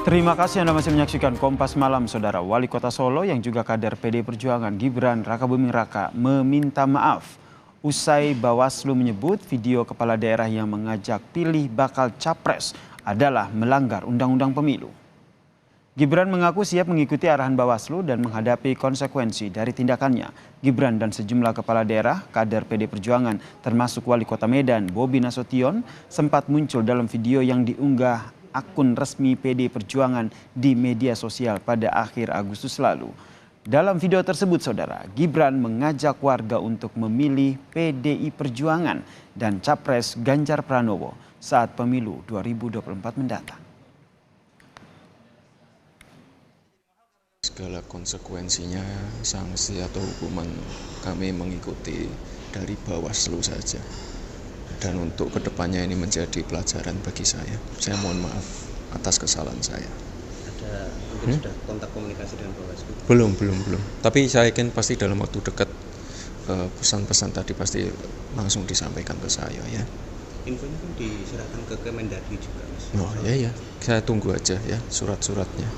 Terima kasih Anda masih menyaksikan Kompas Malam, Saudara. Wali Kota Solo yang juga kader PD Perjuangan Gibran Rakabuming Raka meminta maaf usai Bawaslu menyebut video kepala daerah yang mengajak pilih bakal capres adalah melanggar Undang-Undang Pemilu. Gibran mengaku siap mengikuti arahan Bawaslu dan menghadapi konsekuensi dari tindakannya. Gibran dan sejumlah kepala daerah kader PD Perjuangan termasuk Wali Kota Medan Bobi Nasution sempat muncul dalam video yang diunggah akun resmi PD Perjuangan di media sosial pada akhir Agustus lalu. Dalam video tersebut, Saudara, Gibran mengajak warga untuk memilih PDI Perjuangan dan Capres Ganjar Pranowo saat pemilu 2024 mendatang. Segala konsekuensinya, sanksi atau hukuman kami mengikuti dari Bawaslu saja. Dan untuk kedepannya ini menjadi pelajaran bagi saya. Saya mohon maaf atas kesalahan saya. Ada mungkin sudah kontak komunikasi dengan Bawaslu? Belum. Tapi saya yakin pasti dalam waktu dekat pesan-pesan tadi pasti langsung disampaikan ke saya ya. Infonya kan diserahkan ke Kemendagri juga, Mas. Oh ya, saya tunggu aja ya surat-suratnya.